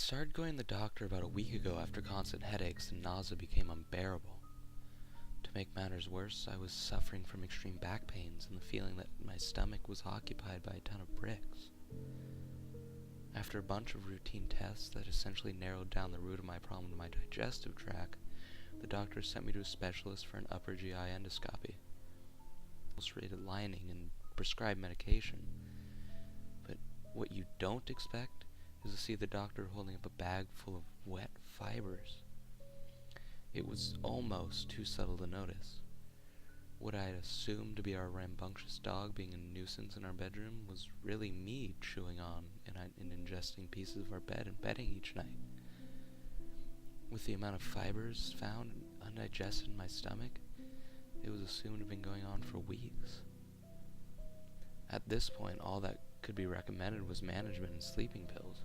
started going to the doctor about a week ago after constant headaches and nausea became unbearable. To make matters worse, I was suffering from extreme back pains and the feeling that my stomach was occupied by a ton of bricks. After a bunch of routine tests that essentially narrowed down the root of my problem to my digestive tract, the doctor sent me to a specialist for an upper GI endoscopy. Ulcerated lining and prescribed medication. But what you don't expect is to see the doctor holding up a bag full of wet fibers. It was almost too subtle to notice. What I had assumed to be our rambunctious dog being a nuisance in our bedroom was really me chewing on and ingesting pieces of our bed and bedding each night. With the amount of fibers found undigested in my stomach, it was assumed to have been going on for weeks. At this point, all that could be recommended was management and sleeping pills.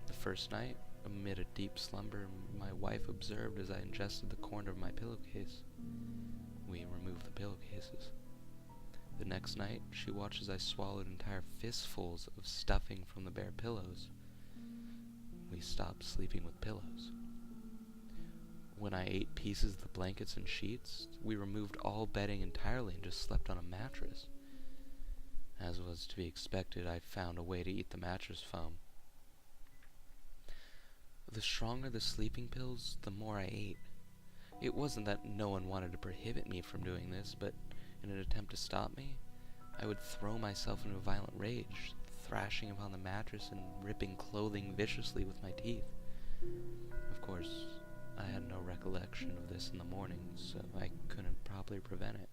The first night, amid a deep slumber, my wife observed as I ingested the corner of my pillowcase. We removed the pillowcases. The next night, she watched as I swallowed entire fistfuls of stuffing from the bare pillows. We stopped sleeping with pillows. When I ate pieces of the blankets and sheets, we removed all bedding entirely and just slept on a mattress. As was to be expected, I found a way to eat the mattress foam. The stronger the sleeping pills, the more I ate. It wasn't that no one wanted to prohibit me from doing this, but in an attempt to stop me, I would throw myself into a violent rage, thrashing upon the mattress and ripping clothing viciously with my teeth. Of course, I had no recollection of this in the morning, so I couldn't properly prevent it.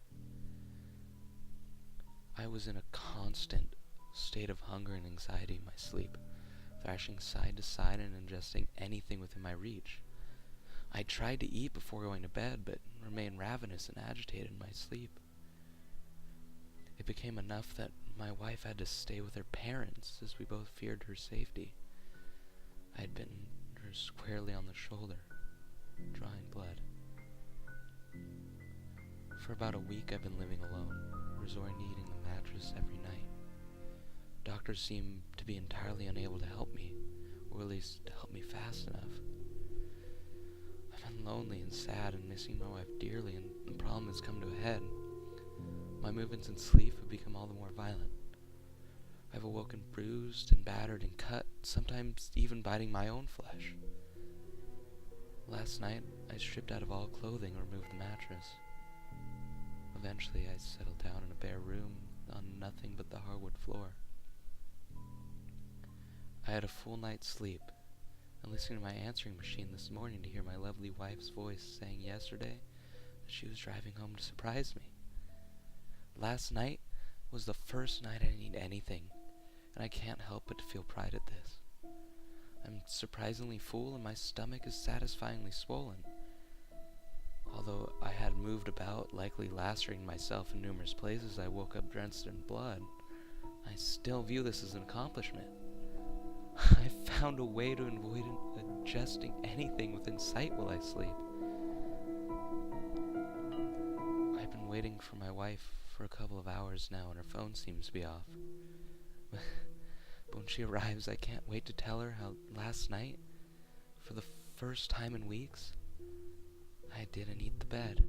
I was in a constant state of hunger and anxiety in my sleep, thrashing side to side and ingesting anything within my reach. I tried to eat before going to bed, but remained ravenous and agitated in my sleep. It became enough that my wife had to stay with her parents, as we both feared her safety. I had bitten her squarely on the shoulder, drawing blood. For about a week I've been living alone, resorting to eating the mattress every night. Doctors seem to be entirely unable to help me, or at least to help me fast enough. I've been lonely and sad and missing my wife dearly, and the problem has come to a head. My movements and sleep have become all the more violent. I've awoken bruised and battered and cut, sometimes even biting my own flesh. Last night, I stripped out of all clothing and removed the mattress. Eventually, I settled down in a bare room on nothing but the hardwood floor. I had a full night's sleep, and listening to my answering machine this morning to hear my lovely wife's voice saying yesterday that she was driving home to surprise me. Last night was the first night I didn't eat anything, and I can't help but to feel pride at this. I'm surprisingly full and my stomach is satisfyingly swollen. Although I had moved about, likely lacerating myself in numerous places, I woke up drenched in blood. I still view this as an accomplishment. I found a way to avoid ingesting anything within sight while I sleep. I've been waiting for my wife for a couple of hours now and her phone seems to be off. But when she arrives, I can't wait to tell her how last night, for the first time in weeks, I didn't eat the bed.